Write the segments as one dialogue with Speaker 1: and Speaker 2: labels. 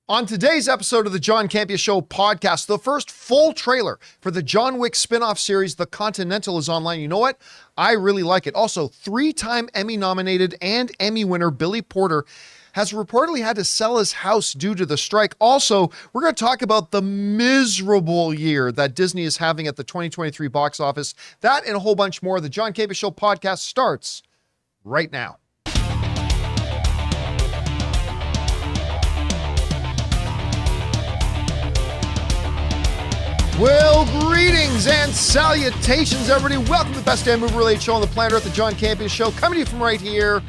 Speaker 1: On today's episode of the John Campea Show podcast, the first full trailer for the John Wick spinoff series, The Continental, is online. You know what? I really like it. Also, three-time Emmy nominated and Emmy winner Billy Porter has reportedly had to sell his house due to the strike. Also, we're going to talk about the miserable year that Disney is having at the 2023 box office. That and a whole bunch more. The John Campea Show podcast starts right now. Well, greetings and salutations, everybody. Welcome to the best damn movie-related show on the planet Earth, the John Campea Show, coming to you from right here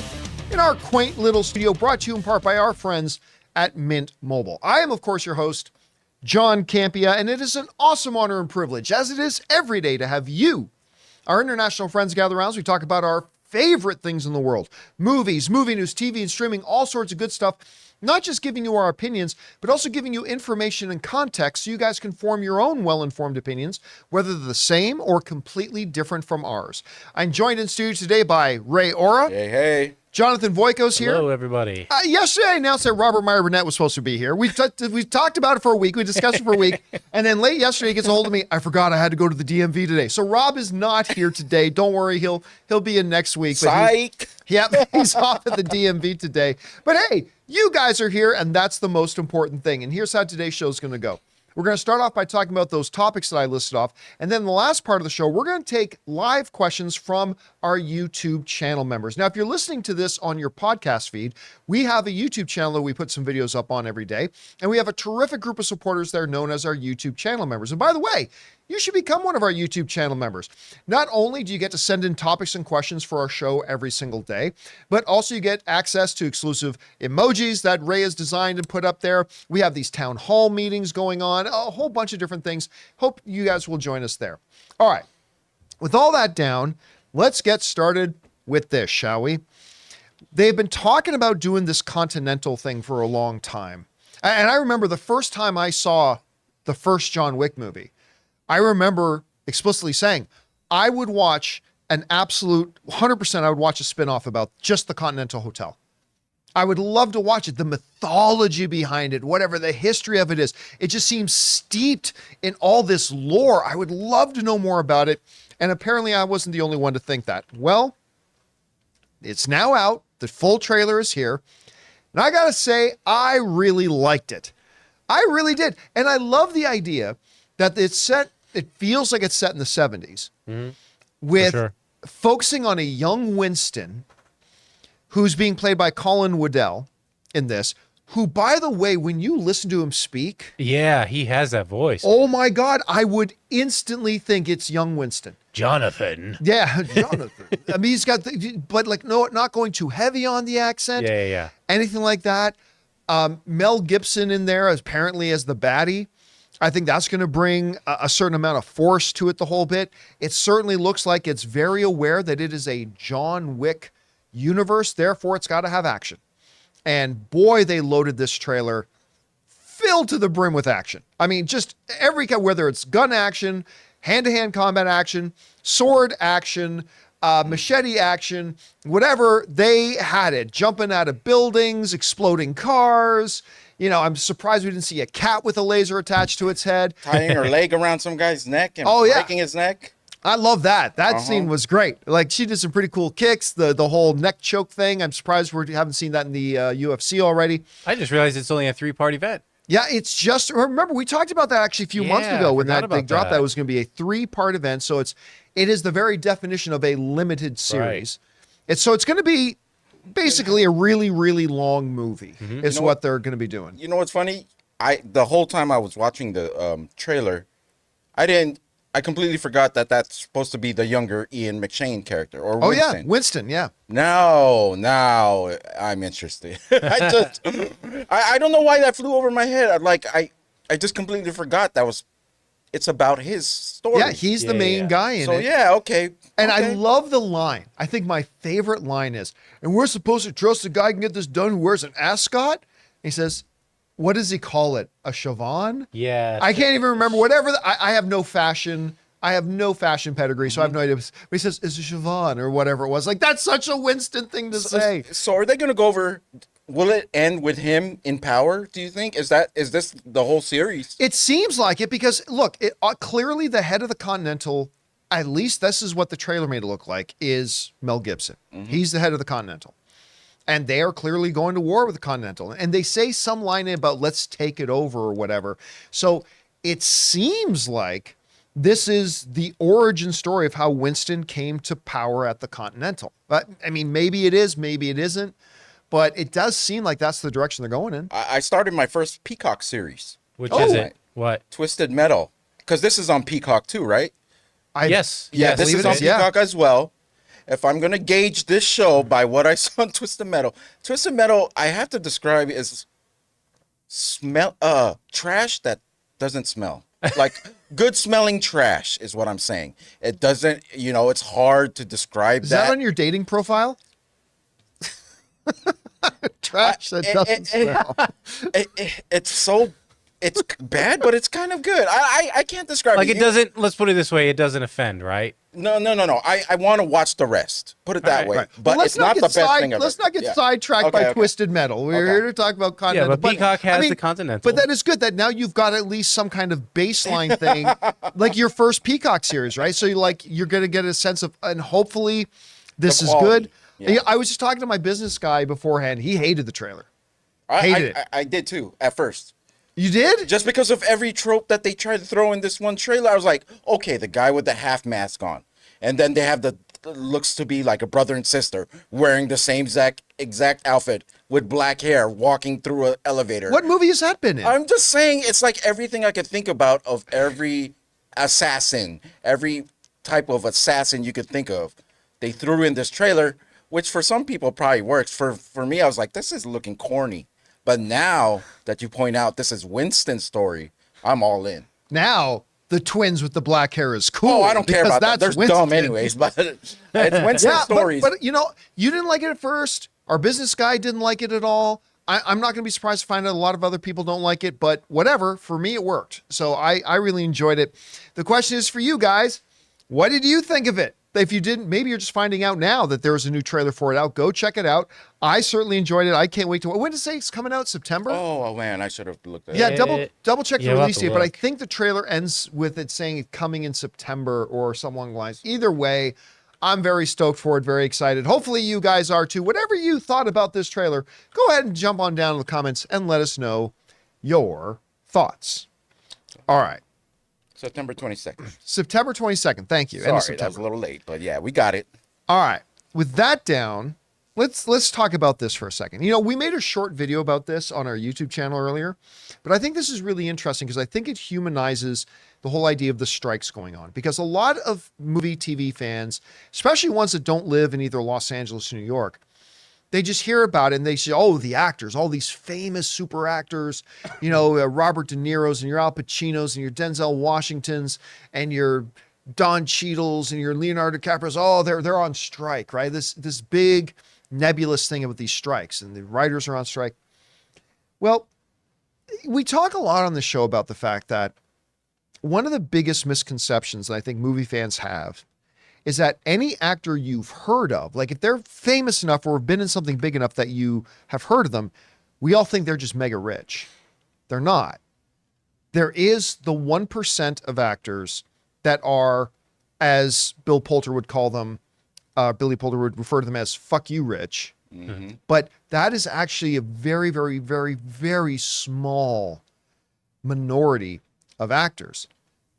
Speaker 1: in our quaint little studio, brought to you in part by our friends at Mint Mobile. I am, of course, your host, John Campea, and it is an awesome honor and privilege, as it is every day, to have you, our international friends, gather around as we talk about our favorite things in the world. Movies, movie news, TV, and streaming, all sorts of good stuff. Not just giving you our opinions, but also giving you information and context so you guys can form your own well-informed opinions, whether they're the same or completely different from ours. I'm joined in studio today by Ray Ora.
Speaker 2: Hey, hey.
Speaker 1: Jonathan Voico's here.
Speaker 3: Hello, everybody.
Speaker 1: Yesterday, I announced that Robert Meyer Burnett was supposed to be here. We talked about it for a week. We discussed it for a week. And then late yesterday, he gets a hold of me. I forgot I had to go to the DMV today. So Rob is not here today. Don't worry. He'll be in next week.
Speaker 2: Psych.
Speaker 1: He's off at the DMV today. But hey, you guys are here, and that's the most important thing. And here's how today's show is going to go. We're going to start off by talking about those topics that I listed off. And then the last part of the show, we're going to take live questions from our YouTube channel members. Now, if you're listening to this on your podcast feed, we have a YouTube channel that we put some videos up on every day. And we have a terrific group of supporters there known as our YouTube channel members. And by the way, you should become one of our YouTube channel members. Not only do you get to send in topics and questions for our show every single day, but also you get access to exclusive emojis that Ray has designed and put up there. We have these town hall meetings going on, a whole bunch of different things. Hope you guys will join us there. All right, with all that down, let's get started with this, shall we? They've been talking about doing this Continental thing for a long time. And I remember the first time I saw the first John Wick movie, I remember explicitly saying, I would watch an absolute 100%, I would watch a spinoff about just the Continental Hotel. I would love to watch it. The mythology behind it, whatever the history of it is, it just seems steeped in all this lore. I would love to know more about it. And apparently I wasn't the only one to think that. Well, it's now out. The full trailer is here. And I gotta say, I really liked it. I really did. And I love the idea that it feels like it's set in the 70s with focusing on a young Winston who's being played by Colin Waddell in this, who, by the way, when you listen to him speak...
Speaker 3: Yeah, he has that voice.
Speaker 1: Oh my God, I would instantly think it's young Winston.
Speaker 3: Jonathan.
Speaker 1: Yeah, Jonathan. I mean, he's got, but like, no, not going too heavy on the accent.
Speaker 3: Yeah.
Speaker 1: Anything like that. Mel Gibson in there apparently as the baddie. I think that's going to bring a certain amount of force to it the whole bit. It certainly looks like it's very aware that it is a John Wick universe. Therefore, it's got to have action. And boy, they loaded this trailer filled to the brim with action. I mean, just whether it's gun action, hand-to-hand combat action, sword action, machete action, whatever, they had it. Jumping out of buildings, exploding cars. You know, I'm surprised we didn't see a cat with a laser attached to its head.
Speaker 2: Tying her leg around some guy's neck and breaking his neck.
Speaker 1: I love that. That scene was great. Like, she did some pretty cool kicks. The whole neck choke thing. I'm surprised we haven't seen that in the UFC already.
Speaker 3: I just realized it's only a 3-part event.
Speaker 1: Yeah, it's just, remember, we talked about that actually a few months ago when that big drop that was going to be a 3-part event. So it is the very definition of a limited series. Right. So it's going to be basically a really, really long movie is what they're going to be doing.
Speaker 2: You know what's funny? The whole time I was watching the trailer, I completely forgot that that's supposed to be the younger Ian McShane character or Winston.
Speaker 1: Oh yeah, Winston, yeah.
Speaker 2: Now I'm interested. I don't know why that flew over my head. I just completely forgot it's about his story.
Speaker 1: Yeah, he's the main guy in it.
Speaker 2: So yeah, okay.
Speaker 1: And I love the line. I think my favorite line is, and we're supposed to trust a guy can get this done who wears an ascot? He says, what does he call it? A Chauvin?
Speaker 3: Yeah.
Speaker 1: I can't even remember. Whatever. I have no fashion. I have no fashion pedigree, so I have no idea. But he says, it's a Chauvin or whatever it was. Like, that's such a Winston thing to say.
Speaker 2: So are they going to go over will it end with him in power? Do you think is this the whole series?
Speaker 1: It seems like it because look, clearly the head of the Continental, at least this is what the trailer made it look like, is Mel Gibson. He's the head of the Continental. And they are clearly going to war with the Continental. And they say some line about let's take it over or whatever. So it seems like this is the origin story of how Winston came to power at the Continental. But I mean, maybe it is, maybe it isn't. But it does seem like that's the direction they're going in.
Speaker 2: I started my first Peacock series,
Speaker 3: Which
Speaker 1: Oh.
Speaker 3: is it? What?
Speaker 2: Twisted Metal, because this is on Peacock too, right?
Speaker 3: Yes.
Speaker 2: Yeah,
Speaker 3: yes.
Speaker 2: this
Speaker 1: believe
Speaker 2: is
Speaker 1: it
Speaker 2: on
Speaker 1: is, yeah.
Speaker 2: Peacock as well. If I'm gonna gauge this show by what I saw on Twisted Metal, I have to describe as trash that doesn't smell. Like good smelling trash is what I'm saying. It doesn't, it's hard to describe
Speaker 1: Is that on your dating profile? Trash that doesn't smell.
Speaker 2: It's bad, but it's kind of good. I can't describe
Speaker 3: Like
Speaker 2: it.
Speaker 3: it doesn't. Let's put it this way: it doesn't offend, right?
Speaker 2: No. I want to watch the rest. Put it that
Speaker 3: right,
Speaker 2: way.
Speaker 3: right.
Speaker 2: But
Speaker 1: Well,
Speaker 2: it's not the best thing ever.
Speaker 1: Let's not get
Speaker 2: Yeah.
Speaker 1: sidetracked by
Speaker 2: Okay.
Speaker 1: Twisted Metal. We're
Speaker 2: Okay.
Speaker 1: here to talk about
Speaker 3: Yeah,
Speaker 1: Continental.
Speaker 3: but Peacock has the Continental.
Speaker 1: But that is good that now you've got at least some kind of baseline thing, like your first Peacock series, right? So you're going to get a sense of, and hopefully this is
Speaker 2: quality.
Speaker 1: good.
Speaker 2: Yeah.
Speaker 1: I was just talking to my business guy beforehand. He hated the trailer.
Speaker 2: I did too at first.
Speaker 1: You did?
Speaker 2: Just because of every trope that they tried to throw in this one trailer, I was like, okay, the guy with the half mask on. And then they have the looks to be like a brother and sister wearing the same exact outfit with black hair walking through an elevator.
Speaker 1: What movie has that been in?
Speaker 2: I'm just saying it's like everything I could think about of every assassin, every type of assassin you could think of. They threw in this trailer, which for some people probably works. For me, I was like, this is looking corny. But now that you point out this is Winston's story, I'm all in.
Speaker 1: Now, the twins with the black hair is cool.
Speaker 2: Oh, I don't care
Speaker 1: because
Speaker 2: about that.
Speaker 1: that's
Speaker 2: They're dumb
Speaker 1: Winston.
Speaker 2: anyways, but it's Winston's
Speaker 1: Yeah,
Speaker 2: stories.
Speaker 1: but you didn't like it at first. Our business guy didn't like it at all. I'm not going to be surprised to find out a lot of other people don't like it, but whatever. For me, it worked. So I really enjoyed it. The question is for you guys, what did you think of it? If you didn't, maybe you're just finding out now that there was a new trailer for it out. Go check it out. I certainly enjoyed it. I can't wait to. When did it say it's coming out? September?
Speaker 2: oh man, I should have looked at
Speaker 1: Yeah,
Speaker 2: it.
Speaker 1: double check
Speaker 3: Yeah,
Speaker 1: the
Speaker 3: we'll
Speaker 1: release
Speaker 3: have to
Speaker 1: date, but I
Speaker 3: look.
Speaker 1: think the trailer ends with it saying it's coming in September or some along the lines. Either way, I'm very stoked for it, very excited. Hopefully you guys are too. Whatever you thought about this trailer, go ahead and jump on down in the comments and let us know your thoughts. All right.
Speaker 2: September 22nd.
Speaker 1: September 22nd. Thank you. End of
Speaker 2: Sorry, that was a
Speaker 1: September.
Speaker 2: little late, but yeah, we got it.
Speaker 1: All right. With that down, let's talk about this for a second. We made a short video about this on our YouTube channel earlier, but I think this is really interesting because I think it humanizes the whole idea of the strikes going on, because a lot of movie TV fans, especially ones that don't live in either Los Angeles or New York, they just hear about it and they say, oh, the actors, all these famous super actors, Robert De Niro's and your Al Pacinos and your Denzel Washingtons and your Don Cheadle's and your Leonardo DiCaprio's, oh, they're on strike, right? This big nebulous thing about these strikes, and the writers are on strike. Well, we talk a lot on the show about the fact that one of the biggest misconceptions that I think movie fans have is that any actor you've heard of, like if they're famous enough or have been in something big enough that you have heard of them, we all think they're just mega rich. They're not. There is the 1% of actors that are, as Bill Poulter would call them, Billy Poulter would refer to them as fuck you rich.
Speaker 2: Mm-hmm.
Speaker 1: But that is actually a very, very, very, very small minority of actors.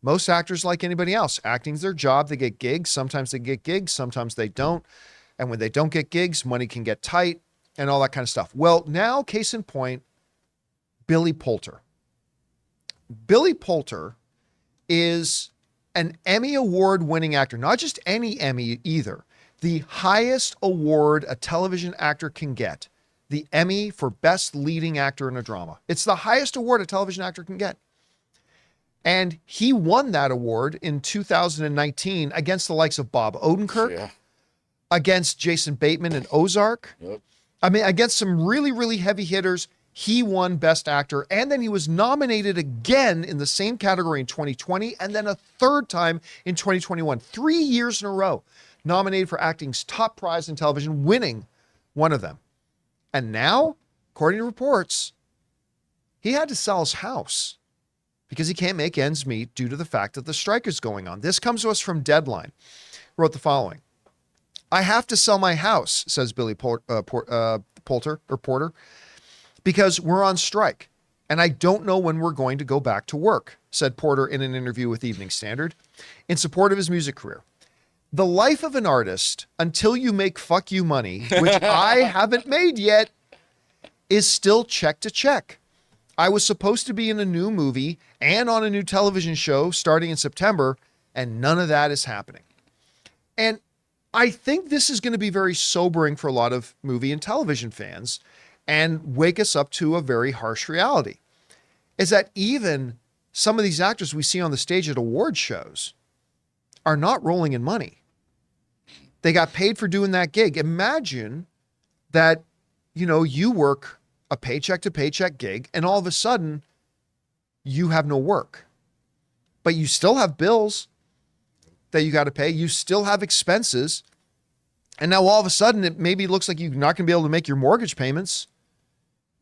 Speaker 1: Most actors, like anybody else, acting's their job. They get gigs. Sometimes they get gigs. Sometimes they don't. And when they don't get gigs, money can get tight and all that kind of stuff. Well, now, case in point, Billy Poulter. Billy Poulter is an Emmy Award winning actor, not just any Emmy either. The highest award a television actor can get, the Emmy for Best Leading Actor in a Drama. It's the highest award a television actor can get. And he won that award in 2019 against the likes of Bob Odenkirk,
Speaker 2: Yeah.
Speaker 1: against Jason Bateman in Ozark.
Speaker 2: Yep.
Speaker 1: I mean, against some really, really heavy hitters. He won Best Actor, and then he was nominated again in the same category in 2020, and then a third time in 2021. 3 years in a row, nominated for acting's top prize in television, winning one of them. And now according to reports, he had to sell his house because he can't make ends meet due to the fact that the strike is going on. This comes to us from Deadline. Wrote the following. I have to sell my house, says Billy Porter, because we're on strike. And I don't know when we're going to go back to work, said Porter in an interview with Evening Standard, in support of his music career. The life of an artist, until you make fuck you money, which I haven't made yet, is still check to check. I was supposed to be in a new movie and on a new television show starting in September, and none of that is happening. And I think this is going to be very sobering for a lot of movie and television fans and wake us up to a very harsh reality, is that even some of these actors we see on the stage at award shows are not rolling in money. They got paid for doing that gig. Imagine that, you work a paycheck to paycheck gig and all of a sudden you have no work, but you still have bills that you got to pay. You still have expenses. And now all of a sudden it maybe looks like you're not going to be able to make your mortgage payments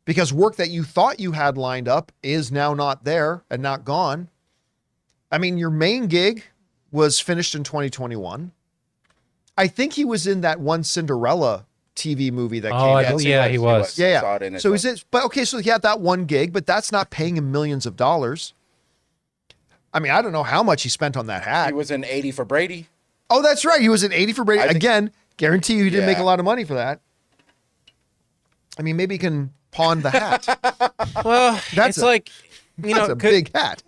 Speaker 1: because work that you thought you had lined up is now not there and not gone. I mean, your main gig was finished in 2021. I think he was in that one Cinderella TV movie that came out.
Speaker 3: Yeah, he was.
Speaker 1: Yeah.
Speaker 2: Saw it in it,
Speaker 1: So so he had that one gig, but that's not paying him millions of dollars. I mean, I don't know how much he spent on that hat.
Speaker 2: He was in 80 for Brady.
Speaker 1: Oh, that's right. He was in 80 for Brady. Again, guarantee you he didn't make a lot of money for that. I mean, maybe he can pawn the hat.
Speaker 3: Well,
Speaker 1: That's
Speaker 3: it's like,
Speaker 1: That's a big hat.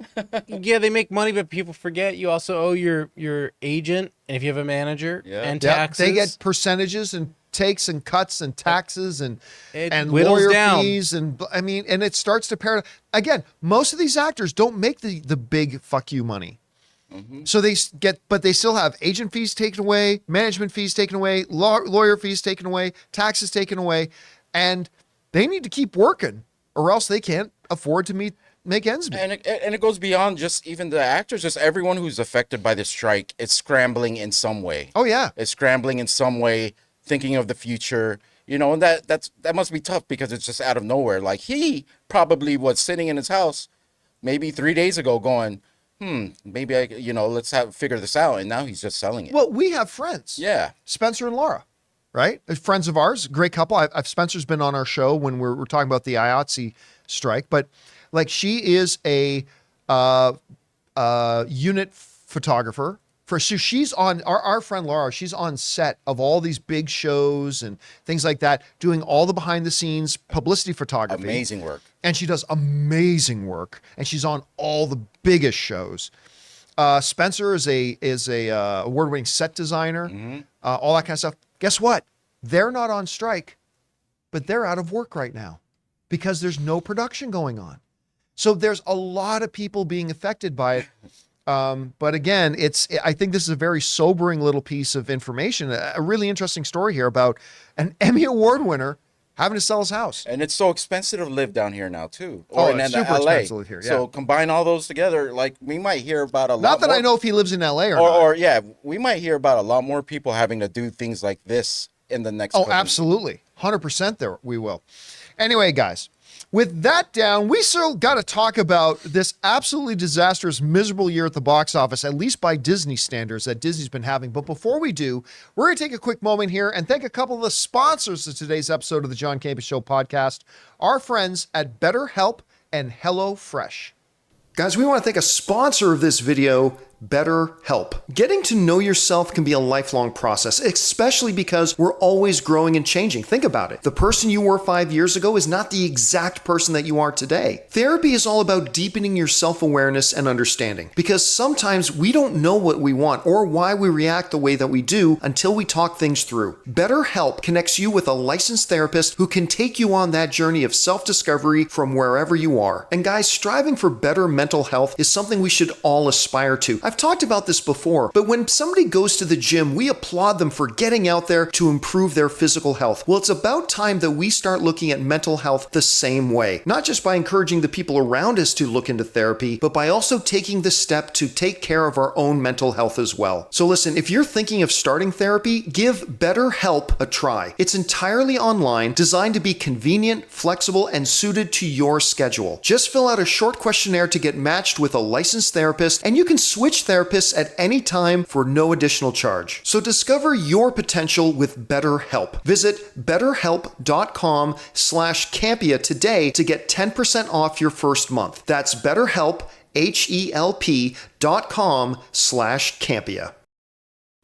Speaker 3: yeah, they make money, but people forget you also owe your agent, and if you have a manager, and taxes.
Speaker 1: They get percentages and takes and cuts and taxes and
Speaker 3: whittles
Speaker 1: lawyer
Speaker 3: down.
Speaker 1: fees and it starts to pair. Again, most of these actors don't make the big fuck you money. Mm-hmm. So but they still have agent fees taken away, management fees taken away, lawyer fees taken away, taxes taken away, and they need to keep working or else they can't afford to make ends meet.
Speaker 2: And it goes beyond just even the actors, just everyone who's affected by the strike is scrambling in some way.
Speaker 1: Oh yeah.
Speaker 2: It's scrambling in some way, thinking of the future, and that must be tough because it's just out of nowhere. Like he probably was sitting in his house maybe 3 days ago going, maybe let's figure this out. And now he's just selling it.
Speaker 1: Well, we have friends.
Speaker 2: Yeah.
Speaker 1: Spencer and Laura, right? They're friends of ours, great couple. Spencer's been on our show when we're talking about the IATSE strike, but like she is a unit photographer. So she's on, our friend Laura, she's on set of all these big shows and things like that, doing all the behind the scenes publicity photography.
Speaker 2: Amazing work.
Speaker 1: And she does amazing work. And she's on all the biggest shows. Spencer is a award-winning set designer, all that kind of stuff. Guess what? They're not on strike, but they're out of work right now because there's no production going on. So there's a lot of people being affected by it. But again, I think this is a very sobering little piece of information, a really interesting story here about an Emmy Award winner having to sell his house.
Speaker 2: And it's so expensive to live down here now too.
Speaker 1: It's super expensive to live here. Yeah.
Speaker 2: So combine all those together, like we might hear about a lot.
Speaker 1: Not that I know if he lives in LA or not.
Speaker 2: Or we might hear about a lot more people having to do things like this in the next.
Speaker 1: Oh, absolutely. 100% there we will. Anyway, guys, with that down, we still got to talk about this absolutely disastrous, miserable year at the box office, at least by Disney standards that Disney's been having. But before we do, we're going to take a quick moment here and thank a couple of the sponsors of today's episode of the John Campea Show podcast, our friends at BetterHelp and HelloFresh. Guys, we want to thank a sponsor of this video, BetterHelp. Getting to know yourself can be a lifelong process, especially because we're always growing and changing. Think about it. The person you were 5 years ago is not the exact person that you are today. Therapy is all about deepening your self-awareness and understanding, because sometimes we don't know what we want or why we react the way that we do until we talk things through. BetterHelp connects you with a licensed therapist who can take you on that journey of self-discovery from wherever you are. And guys, striving for better mental health is something we should all aspire to. I've talked about this before, but when somebody goes to the gym, we applaud them for getting out there to improve their physical health. Well, it's about time that we start looking at mental health the same way, not just by encouraging the people around us to look into therapy, but by also taking the step to take care of our own mental health as well. So listen, if you're thinking of starting therapy, give BetterHelp a try. It's entirely online, designed to be convenient, flexible, and suited to your schedule. Just fill out a short questionnaire to get matched with a licensed therapist, and you can switch therapists at any time for no additional charge. So discover your potential with BetterHelp. Visit betterhelp.com/Campea today to get 10% off your first month. That's BetterHelp, HELP.com/Campea.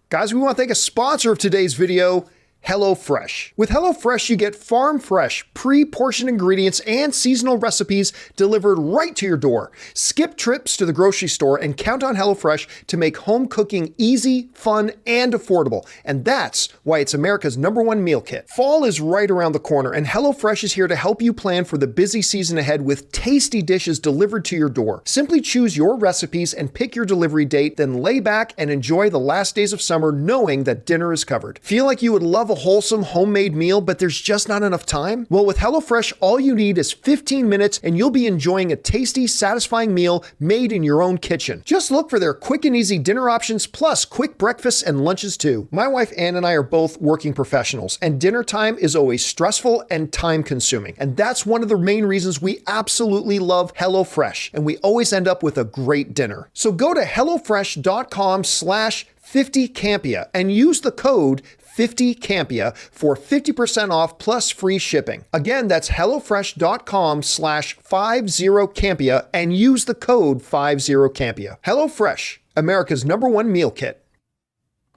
Speaker 1: Guys, we want to thank a sponsor of today's video, HelloFresh. With HelloFresh, you get farm fresh, pre-portioned ingredients and seasonal recipes delivered right to your door. Skip trips to the grocery store and count on HelloFresh to make home cooking easy, fun, and affordable. And that's why it's America's #1 meal kit. Fall is right around the corner, and HelloFresh is here to help you plan for the busy season ahead with tasty dishes delivered to your door. Simply choose your recipes and pick your delivery date, then lay back and enjoy the last days of summer knowing that dinner is covered. Feel like you would love a wholesome homemade meal, but there's just not enough time? Well, with HelloFresh, all you need is 15 minutes and you'll be enjoying a tasty, satisfying meal made in your own kitchen. Just look for their quick and easy dinner options, plus quick breakfasts and lunches too. My wife Ann and I are both working professionals, and dinner time is always stressful and time consuming. And that's one of the main reasons we absolutely love HelloFresh, and we always end up with a great dinner. So go to HelloFresh.com/50Campea and use the code 50Campea for 50% off plus free shipping. Again, that's HelloFresh.com/50Campea and use the code 50Campea. HelloFresh, America's #1 meal kit.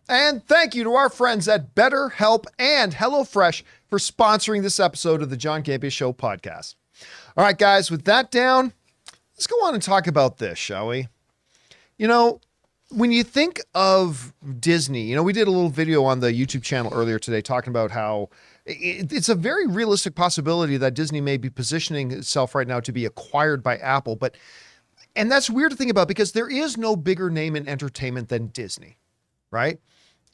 Speaker 1: And thank you to our friends at BetterHelp and HelloFresh for sponsoring this episode of the John Campea Show podcast. All right, guys, with that down, let's go on and talk about this, shall we? You know, when you think of Disney, we did a little video on the YouTube channel earlier today talking about how it's a very realistic possibility that Disney may be positioning itself right now to be acquired by Apple. And that's weird to think about because there is no bigger name in entertainment than Disney, right?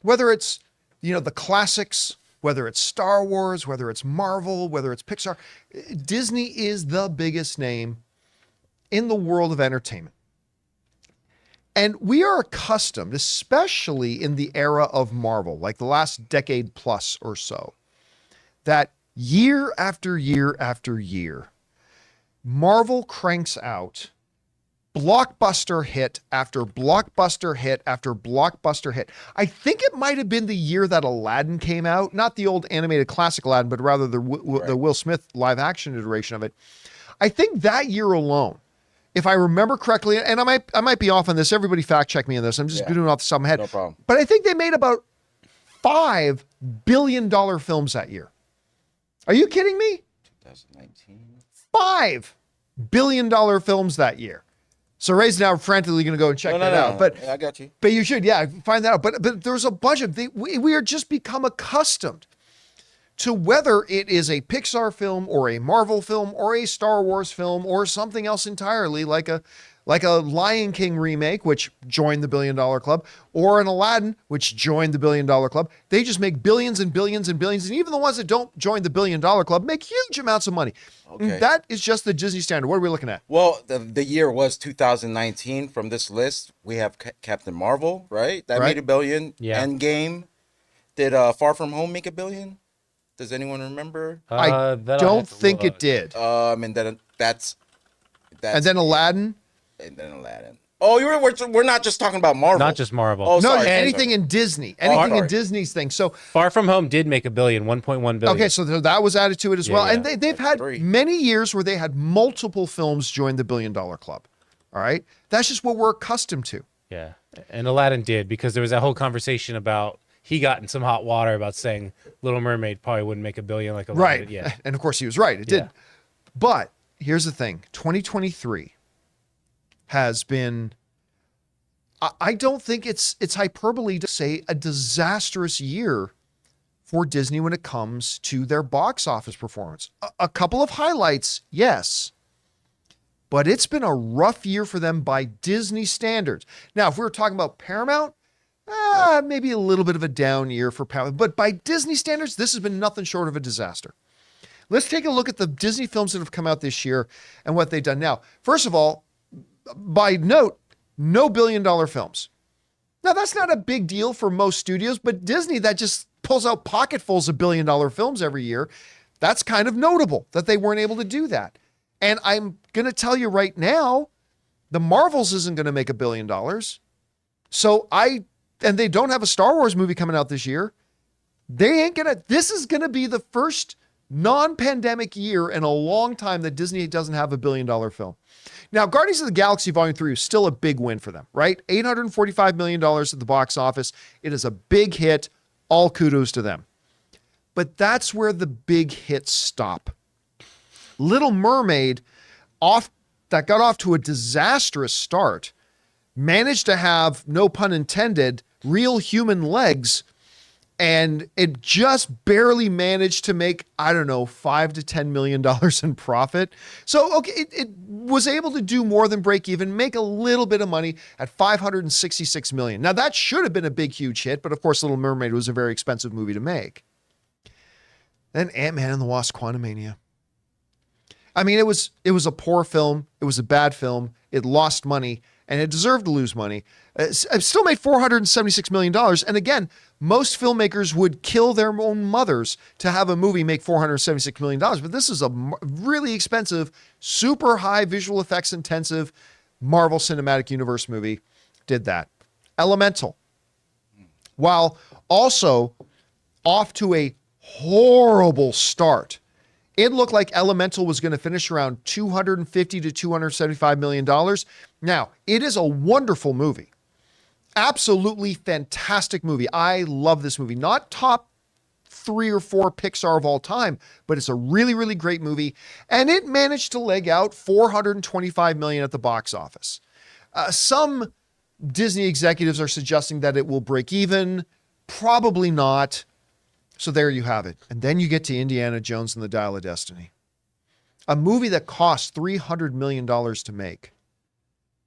Speaker 1: Whether it's, the classics, whether it's Star Wars, whether it's Marvel, whether it's Pixar, Disney is the biggest name in the world of entertainment. And we are accustomed, especially in the era of Marvel, like the last decade plus or so, that year after year after year, Marvel cranks out blockbuster hit after blockbuster hit after blockbuster hit. I think it might have been the year that Aladdin came out, not the old animated classic Aladdin, but rather the Will Smith live action iteration of it. I think that year alone, if I remember correctly, and I might be off on this, everybody fact check me on this. I'm just doing it off the top of my head.
Speaker 2: No problem.
Speaker 1: But I think they made about $5 billion films that year. Are you kidding me?
Speaker 2: 2019.
Speaker 1: $5 billion films that year. So Ray's now frantically going to go and check that out. But
Speaker 2: I got you.
Speaker 1: But you should, find that out. But there's a bunch of we are just become accustomed to whether it is a Pixar film or a Marvel film or a Star Wars film or something else entirely, like a Lion King remake, which joined the $1 billion club, or an Aladdin, which joined the $1 billion club. They just make billions and billions and billions. And even the ones that don't join the $1 billion club make huge amounts of money. Okay. That is just the Disney standard. What are we looking at?
Speaker 2: Well, the year was 2019. From this list, we have Captain Marvel, right? That made $1 billion.
Speaker 3: Yeah.
Speaker 2: Endgame. Did Far From Home make $1 billion? Does anyone remember?
Speaker 1: I don't think it did.
Speaker 2: And then that's
Speaker 1: and then Aladdin.
Speaker 2: And then Aladdin. Oh, we're not just talking about Marvel.
Speaker 3: Not just Marvel.
Speaker 2: Oh,
Speaker 1: no,
Speaker 2: sorry.
Speaker 1: anything in Disney. Anything in Disney's thing. So
Speaker 3: Far From Home did make $1 billion, 1.1 billion.
Speaker 1: Okay, so that was added to it as well.
Speaker 3: Yeah.
Speaker 1: And they've had many years where they had multiple films join the $1 billion club. All right? That's just what we're accustomed to.
Speaker 3: Yeah. And Aladdin did, because there was that whole conversation about he got in some hot water about saying Little Mermaid probably wouldn't make $1 billion like Aladdin.
Speaker 1: Right.
Speaker 3: Yeah.
Speaker 1: And of course he was right. It did. But here's the thing. 2023 has been, I don't think it's hyperbole to say, a disastrous year for Disney when it comes to their box office performance. A couple of highlights, yes. but it's been a rough year for them by Disney standards. Now, if we were talking about Paramount, maybe a little bit of a down year for Paramount, but by Disney standards, this has been nothing short of a disaster. Let's take a look at the Disney films that have come out this year and what they've done. Now, first of all, by note, no billion-dollar films. Now, that's not a big deal for most studios, but Disney, that just pulls out pocketfuls of billion-dollar films every year. That's kind of notable that they weren't able to do that. And I'm going to tell you right now, the Marvels isn't going to make $1 billion. And they don't have a Star Wars movie coming out this year. This is going to be the first non-pandemic year in a long time that Disney doesn't have $1 billion film. Now, Guardians of the Galaxy Volume 3 is still a big win for them, right? $845 million at the box office. It is a big hit. All kudos to them. But that's where the big hits stop. Little Mermaid, that got off to a disastrous start, managed to have, no pun intended, real human legs, and it just barely managed to make, $5 to $10 million in profit. So, okay, it was able to do more than break even, make a little bit of money at $566 million. Now, that should have been a big, huge hit, but of course, Little Mermaid was a very expensive movie to make. Then Ant-Man and the Wasp: Quantumania. I mean, it was a poor film. It was a bad film. It lost money, and it deserved to lose money. It still made $476 million. And again, most filmmakers would kill their own mothers to have a movie make $476 million. But this is a really expensive, super high visual effects intensive Marvel Cinematic Universe movie. Did that. Elemental. While also off to a horrible start, it looked like Elemental was going to finish around $250 to $275 million. Now, it is a wonderful movie. Absolutely fantastic movie. I love this movie. Not top 3 or 4 Pixar of all time, but it's a really, really great movie. And it managed to leg out $425 million at the box office. Some Disney executives are suggesting that it will break even. Probably not. So there you have it. And then you get to Indiana Jones and the Dial of Destiny. A movie that cost $300 million to make.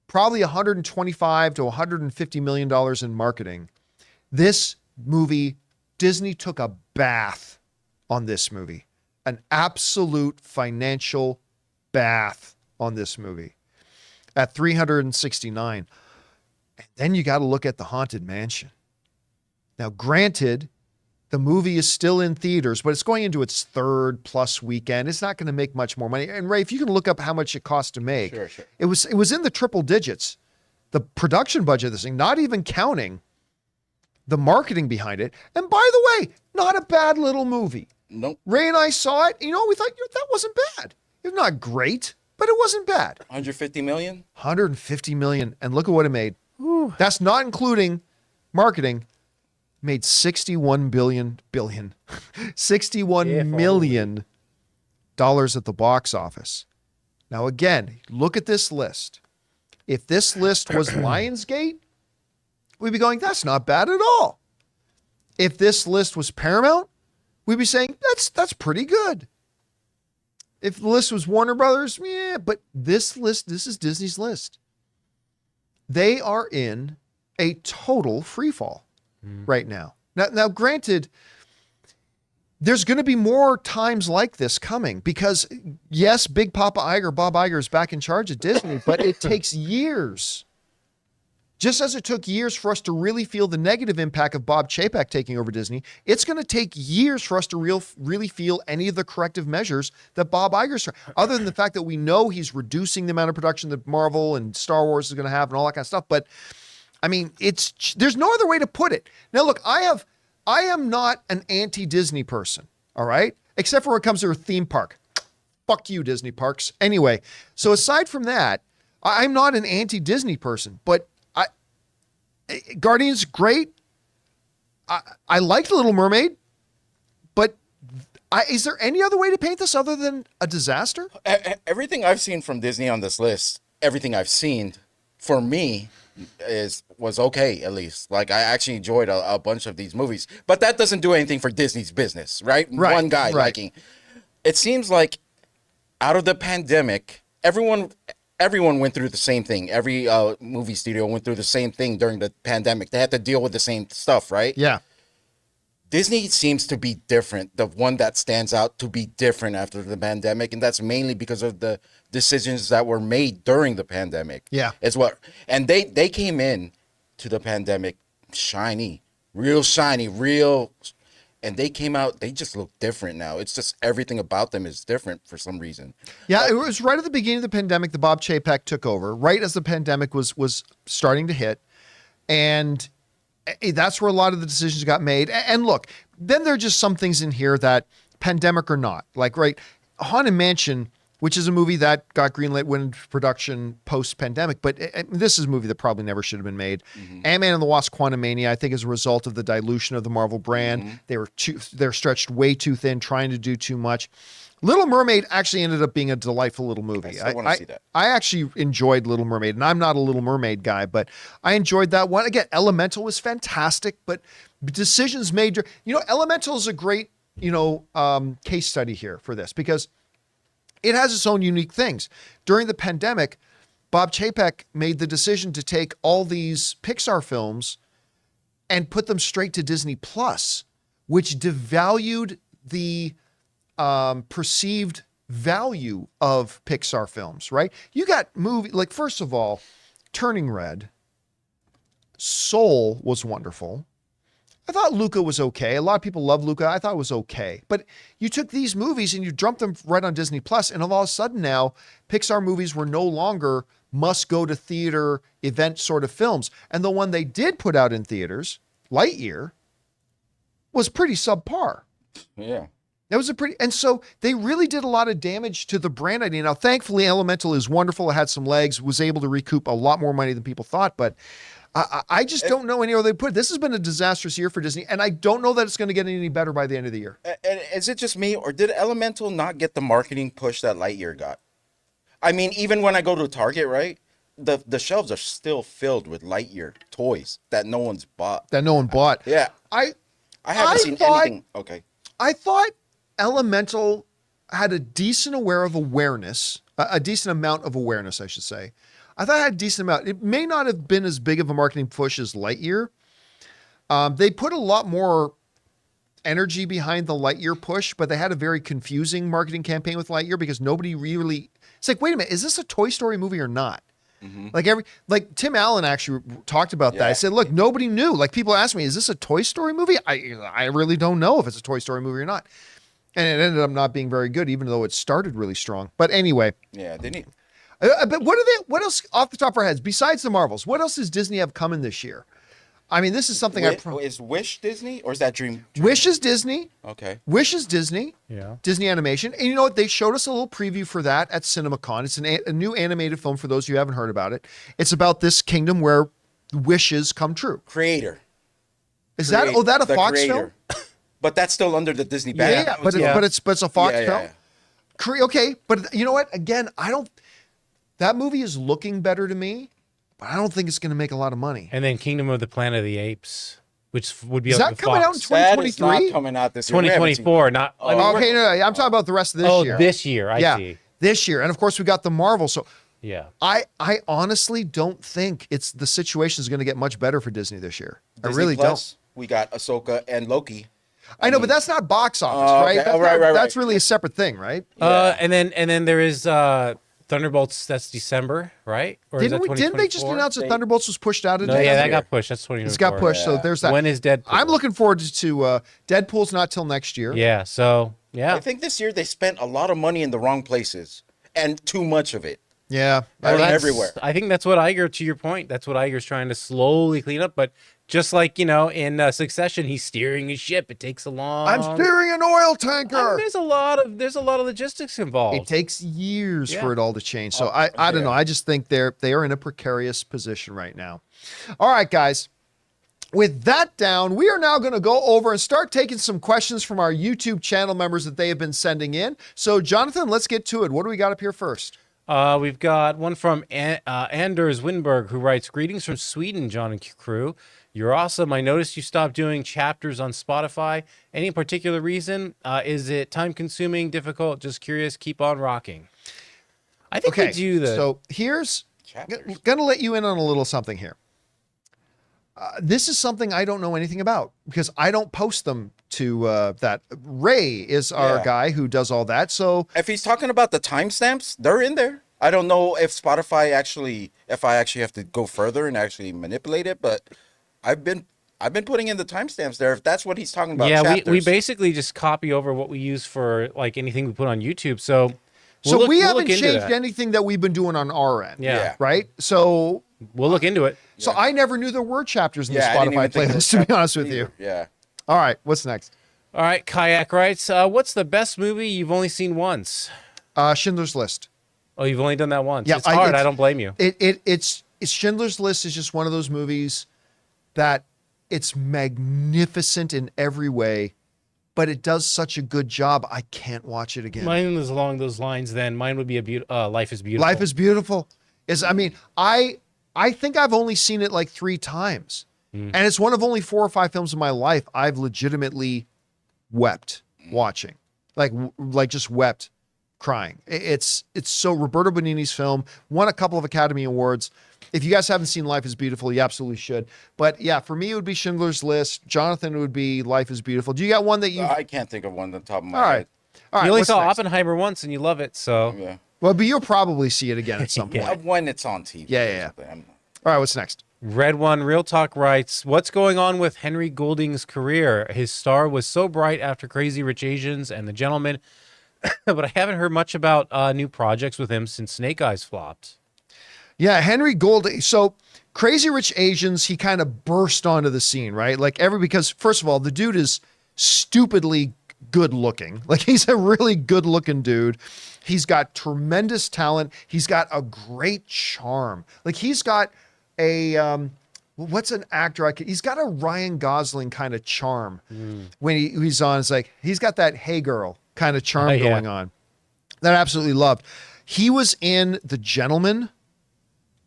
Speaker 1: Probably $125 to $150 million in marketing. This movie, Disney took a bath on this movie. An absolute financial bath on this movie at $369. And then you got to look at The Haunted Mansion. Now, granted, the movie is still in theaters, but it's going into its 3rd plus weekend. It's not going to make much more money. And Ray, if you can look up how much it cost to make,
Speaker 2: Sure.
Speaker 1: it was in the triple digits. The production budget of this thing, not even counting the marketing behind it. And by the way, not a bad little movie.
Speaker 2: Nope.
Speaker 1: Ray and I saw it. We thought that wasn't bad. It's not great, but it wasn't bad.
Speaker 2: 150 million?
Speaker 1: 150 million. And look at what it made. Ooh. That's not including marketing. Made $61 million at the box office. Now, again, look at this list. If this list was Lionsgate, we'd be going, that's not bad at all. If this list was Paramount, we'd be saying, that's pretty good. If the list was Warner Brothers, yeah, but this is Disney's list. They are in a total freefall right now. Now, granted, there's going to be more times like this coming because, yes, Big Papa Iger, Bob Iger, is back in charge of Disney, but it takes years. Just as it took years for us to really feel the negative impact of Bob Chapek taking over Disney, it's going to take years for us to really feel any of the corrective measures that Bob Iger's, other than the fact that we know he's reducing the amount of production that Marvel and Star Wars is going to have and all that kind of stuff. But I mean, there's no other way to put it. Now, look, I am not an anti-Disney person, all right? Except for when it comes to a theme park. Fuck you, Disney parks. Anyway, so aside from that, I'm not an anti-Disney person, but Guardians, great. I liked Little Mermaid, but is there any other way to paint this other than a disaster?
Speaker 2: Everything I've seen from Disney on this list, everything I've seen, for me, was okay, at least. Like, I actually enjoyed a bunch of these movies, but that doesn't do anything for Disney's business, right? One guy liking. It seems like out of the pandemic, everyone everyone went through the same thing. Every movie studio went through the same thing during the pandemic. They had to deal with the same stuff, right?
Speaker 1: Yeah.
Speaker 2: Disney seems to be different, the one that stands out to be different after the pandemic, and that's mainly because of the decisions that were made during the pandemic.
Speaker 1: Yeah.
Speaker 2: And they came in to the pandemic shiny, and they came out, they just look different now. It's just everything about them is different for some reason.
Speaker 1: Yeah, it was right at the beginning of the pandemic that Bob Chapek took over, right as the pandemic was starting to hit. And that's where a lot of the decisions got made. And look, then there are just some things in here that, pandemic or not, like, right, Haunted Mansion, which is a movie that got greenlit, went into production post-pandemic, but this is a movie that probably never should have been made. Ant-Man and the Wasp: Quantumania, I think, is a result of the dilution of the Marvel brand. They're stretched way too thin, trying to do too much. Little Mermaid actually ended up being a delightful little movie.
Speaker 2: I want to see that.
Speaker 1: I actually enjoyed Little Mermaid, and I'm not a Little Mermaid guy, but I enjoyed that one. Again, Elemental was fantastic, but decisions made. Elemental is a great, case study here for this because it has its own unique things. During the pandemic, Bob Chapek made the decision to take all these Pixar films and put them straight to Disney Plus, which devalued the perceived value of Pixar films, right? You got like, first of all, Turning Red, Soul was wonderful. I thought Luca was okay. A lot of people love Luca. I thought it was okay. But you took these movies and you dumped them right on Disney Plus, and all of a sudden now, Pixar movies were no longer must-go-to-theater event sort of films. And the one they did put out in theaters, Lightyear, was pretty subpar.
Speaker 2: Yeah.
Speaker 1: That was and so they really did a lot of damage to the brand idea. Now, thankfully, Elemental is wonderful. It had some legs, was able to recoup a lot more money than people thought, but I just don't know any other way to put it. This has been a disastrous year for Disney, and I don't know that it's going to get any better by the end of the year.
Speaker 2: And is it just me, or did Elemental not get the marketing push that Lightyear got? I mean, even when I go to Target, right, the shelves are still filled with Lightyear toys that no one's bought.
Speaker 1: That no one bought.
Speaker 2: Yeah. I haven't seen anything. Okay.
Speaker 1: I thought Elemental had a decent awareness, a decent amount of awareness, I should say. I thought it had a decent amount. It may not have been as big of a marketing push as Lightyear. They put a lot more energy behind the Lightyear push, but they had a very confusing marketing campaign with Lightyear because nobody really, it's like, wait a minute, is this a Toy Story movie or not? Like Tim Allen actually talked about that. I said, look, nobody knew. Like, people asked me, is this a Toy Story movie? I really don't know if it's a Toy Story movie or not. And it ended up not being very good, even though it started really strong. But anyway.
Speaker 2: Yeah, didn't he?
Speaker 1: But what else off the top of our heads, besides the Marvels, what else does Disney have coming this year? I mean, this is something
Speaker 2: is Wish Disney or is that Dream?
Speaker 1: Wish is Disney.
Speaker 2: Okay.
Speaker 1: Wish is Disney.
Speaker 3: Yeah.
Speaker 1: Disney Animation. And you know what? They showed us a little preview for that at CinemaCon. It's a new animated film for those of you who haven't heard about it. It's about this kingdom where wishes come true.
Speaker 2: Creator.
Speaker 1: Is that a Fox film?
Speaker 2: But that's still under the Disney banner.
Speaker 1: Yeah, but it's a Fox film.
Speaker 2: Yeah.
Speaker 1: Okay, but you know what? Again, that movie is looking better to me, but I don't think it's going to make a lot of money.
Speaker 3: And then Kingdom of the Planet of the Apes, which would be
Speaker 1: is that coming out in 2023?
Speaker 2: That is not coming out this year.
Speaker 3: 2024, not.
Speaker 1: Okay, no, I'm talking about the rest of this year.
Speaker 3: Oh, this year, I see.
Speaker 1: This year, and of course we got the Marvel. So
Speaker 3: yeah,
Speaker 1: I honestly don't think the situation is going to get much better for Disney this year.
Speaker 2: Disney
Speaker 1: I really
Speaker 2: Plus,
Speaker 1: don't.
Speaker 2: We got Ahsoka and Loki.
Speaker 1: I know, but that's not box office, right?
Speaker 2: Okay.
Speaker 1: That's that's really a separate thing, right?
Speaker 3: And then there is Thunderbolts. That's December, right? Or
Speaker 1: Didn't they just announce that Thunderbolts was pushed out of
Speaker 3: No,
Speaker 1: December?
Speaker 3: yeah, that got pushed. That's 2024.
Speaker 1: It's got pushed, so there's that.
Speaker 3: When is Deadpool?
Speaker 1: I'm looking forward to Deadpool's not till next year.
Speaker 3: Yeah, so yeah.
Speaker 2: I think this year they spent a lot of money in the wrong places and too much of it.
Speaker 1: Yeah,
Speaker 2: Everywhere.
Speaker 3: I think that's what Iger, to your point, that's what Iger's trying to slowly clean up. But just like, in Succession, he's steering his ship. It takes a long.
Speaker 1: I'm steering an oil tanker.
Speaker 3: I mean, there's a lot of logistics involved.
Speaker 1: It takes years for it all to change. So I don't know. I just think they are in a precarious position right now. All right, guys. With that down, we are now going to go over and start taking some questions from our YouTube channel members that they have been sending in. So, Jonathan, let's get to it. What do we got up here first?
Speaker 3: We've got one from Anders Winberg, who writes, "Greetings from Sweden, John and crew. You're awesome. I noticed you stopped doing chapters on Spotify. Any particular reason? Is it time-consuming, difficult? Just curious. Keep on rocking." I think
Speaker 1: Okay,
Speaker 3: we do the.
Speaker 1: so here's
Speaker 2: Chapters.
Speaker 1: gonna let you in on a little something here. This is something I don't know anything about because I don't post them to that. Ray is our
Speaker 2: Yeah.
Speaker 1: guy who does all that. So
Speaker 2: If he's talking about the timestamps, they're in there. I don't know if Spotify actually, if I actually have to go further and actually manipulate it, but I've been putting in the timestamps there. If that's what he's talking about,
Speaker 3: yeah, we
Speaker 2: chapters.
Speaker 3: basically just copy over what we use for like anything we put on YouTube. So
Speaker 1: so we
Speaker 3: we'll
Speaker 1: haven't
Speaker 3: look into
Speaker 1: changed
Speaker 3: that.
Speaker 1: anything that we've been doing on our end.
Speaker 3: Yeah.
Speaker 2: Yeah.
Speaker 1: Right. So
Speaker 3: We'll look into it.
Speaker 1: I never knew there were chapters in the
Speaker 2: I didn't
Speaker 1: Spotify
Speaker 2: even think it was
Speaker 1: playlist. To be
Speaker 2: chapters
Speaker 1: honest with you.
Speaker 2: either. Yeah.
Speaker 1: All right. What's next?
Speaker 3: All right, Kayak writes, what's the best movie you've only seen once?
Speaker 1: Schindler's List.
Speaker 3: Oh, you've only done that once.
Speaker 1: Yeah,
Speaker 3: It's hard.
Speaker 1: it's-
Speaker 3: I don't blame you.
Speaker 1: It's Schindler's List is just one of those movies that it's magnificent in every way, but it does such a good job. I can't watch it again.
Speaker 3: Mine was along those lines. Then mine would be Life is Beautiful.
Speaker 1: Life is Beautiful. I think I've only seen it like 3 times, and it's one of only 4 or 5 films in my life I've legitimately wept watching, like just wept, crying. It's so Roberto Benigni's film, won a couple of Academy Awards. If you guys haven't seen Life is Beautiful, you absolutely should. But yeah, for me, it would be Schindler's List. Jonathan, it would be Life is Beautiful. Do you got one that you?
Speaker 2: I can't think of one on the top of my
Speaker 1: All right.
Speaker 2: head.
Speaker 1: All right.
Speaker 3: You only
Speaker 1: what's
Speaker 3: saw
Speaker 1: next?
Speaker 3: Oppenheimer once and you love it. So
Speaker 2: Yeah.
Speaker 1: Well, but you'll probably see it again at some
Speaker 3: Yeah.
Speaker 1: point.
Speaker 2: When it's on TV.
Speaker 1: Yeah,
Speaker 2: or
Speaker 1: yeah, yeah.
Speaker 2: something.
Speaker 1: All right. What's next?
Speaker 3: Red One Real Talk writes, what's going on with Henry Golding's career? His star was so bright after Crazy Rich Asians and The Gentleman, but I haven't heard much about new projects with him since Snake Eyes flopped.
Speaker 1: Yeah, Henry Golding. So Crazy Rich Asians, he kind of burst onto the scene, right? Because first of all, the dude is stupidly good looking. Like he's a really good looking dude. He's got tremendous talent. He's got a great charm. Like he's got a what's an actor he's got a Ryan Gosling kind of charm when he's on. It's like he's got that hey girl kind of charm
Speaker 3: Yeah.
Speaker 1: going on that I absolutely loved. He was in The Gentleman,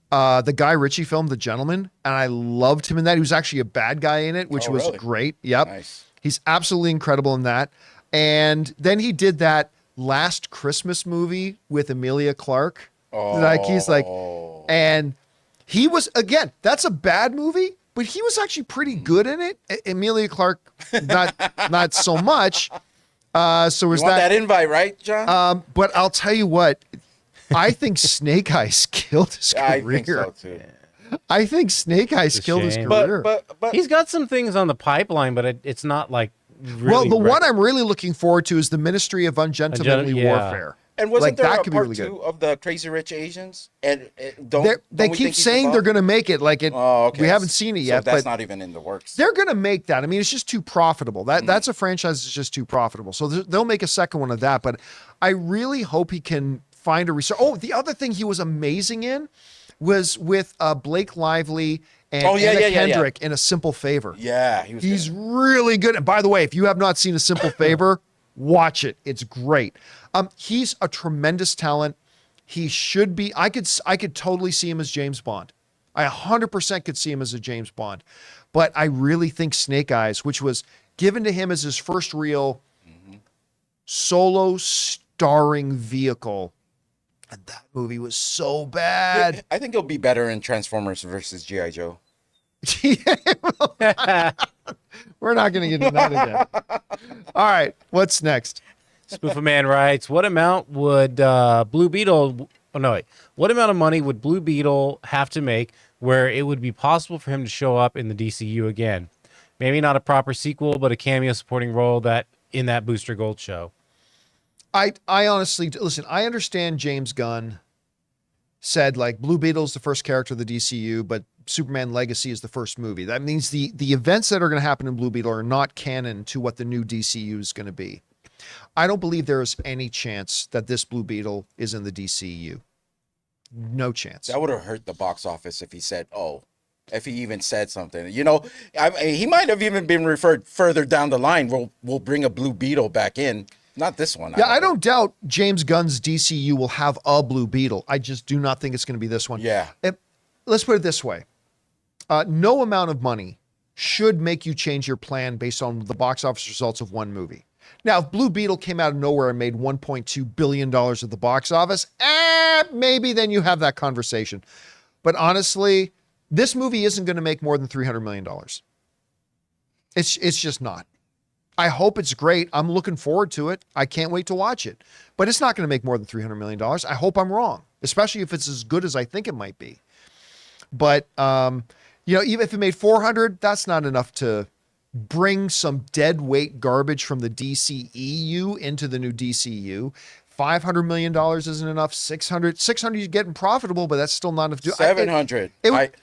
Speaker 1: the Guy Ritchie film, The Gentleman, and I loved him in that. He was actually a bad guy in it, which
Speaker 2: Oh,
Speaker 1: was
Speaker 2: really?
Speaker 1: great. Yep.
Speaker 2: Nice.
Speaker 1: He's absolutely incredible in that. And then he did that Last Christmas movie with Emilia Clarke. Like he's like, and he was, again, that's a bad movie, but he was actually pretty good in it. Emilia Clarke, not so much. So was
Speaker 2: You want
Speaker 1: that,
Speaker 2: that invite, right, John?
Speaker 1: but I'll tell you what, I think Snake Eyes killed his career.
Speaker 2: I think so too.
Speaker 1: I think Snake Eyes
Speaker 3: It's a
Speaker 1: killed his
Speaker 3: shame.
Speaker 1: career.
Speaker 2: But
Speaker 3: He's got some things on the pipeline, but it's not like really
Speaker 1: well, the
Speaker 3: right.
Speaker 1: one I'm really looking forward to is the Ministry of Ungentlemanly
Speaker 3: yeah.
Speaker 1: Warfare.
Speaker 2: and wasn't
Speaker 1: like,
Speaker 2: there
Speaker 1: that
Speaker 2: a
Speaker 1: could be
Speaker 2: part
Speaker 1: really good.
Speaker 2: 2 of the Crazy Rich Asians? And
Speaker 1: They
Speaker 2: don't we
Speaker 1: keep
Speaker 2: think he's
Speaker 1: saying they're
Speaker 2: involved?
Speaker 1: going to make it. Like it,
Speaker 2: Oh, okay.
Speaker 1: we haven't seen it
Speaker 2: So
Speaker 1: yet,
Speaker 2: that's
Speaker 1: but
Speaker 2: not even in the works.
Speaker 1: they're going to make that. I mean, it's just too profitable. That's a franchise that's just too profitable. So they'll make a second one of that. But I really hope he can find a research. Oh, the other thing he was amazing in was with Blake Lively and Anna Kendrick in A Simple Favor.
Speaker 2: Yeah,
Speaker 1: He's really good. And by the way, if you have not seen A Simple Favor, watch it. It's great. He's a tremendous talent. He should be. I could totally see him as James Bond. I 100% could see him as a James Bond. But I really think Snake Eyes, which was given to him as his first real solo starring vehicle, and that movie was so bad.
Speaker 2: I think he'll be better in Transformers versus G.I. Joe.
Speaker 1: We're not going to get into that again. All right, what's next?
Speaker 3: Spoofer Man writes, what amount would Blue Beetle, oh no, wait, what amount of money would Blue Beetle have to make where it would be possible for him to show up in the DCU again? Maybe not a proper sequel, but a cameo supporting role that in that Booster Gold show.
Speaker 1: I honestly, listen, I understand James Gunn said like Blue Beetle's the first character of the DCU, but Superman Legacy is the first movie. That means the events that are going to happen in Blue Beetle are not canon to what the new DCU is going to be. I don't believe there is any chance that this Blue Beetle is in the DCU. No chance.
Speaker 2: That would have hurt the box office if he said, "Oh," if he even said something. You know, he might have even been referred further down the line. We'll bring a Blue Beetle back in. Not this one.
Speaker 1: Yeah, I
Speaker 2: think.
Speaker 1: don't doubt James Gunn's DCU will have a Blue Beetle. I just do not think it's going to be this one.
Speaker 2: Yeah.
Speaker 1: Let's put it this way. No amount of money should make you change your plan based on the box office results of one movie. Now, if Blue Beetle came out of nowhere and made $1.2 billion at the box office, maybe then you have that conversation. But honestly, this movie isn't going to make more than $300 million. It's just not. I hope it's great. I'm looking forward to it. I can't wait to watch it. But it's not going to make more than $300 million. I hope I'm wrong, especially if it's as good as I think it might be. But, even if it made 400, that's not enough to bring some dead weight garbage from the DCEU into the new DCU. $500 million isn't enough. 600 you're getting profitable, but that's still not enough.
Speaker 2: 700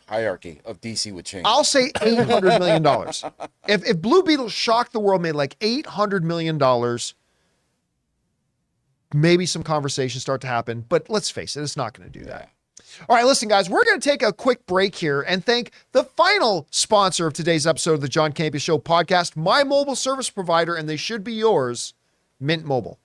Speaker 2: hierarchy of DC would change.
Speaker 1: I'll say $800 million. If Blue Beetle shocked the world, made like $800 million, maybe some conversations start to happen. But let's face it, it's not going to do that. All right, listen, guys, we're going to take a quick break here and thank the final sponsor of today's episode of the John Campea Show podcast, my mobile service provider, and they should be yours, Mint Mobile.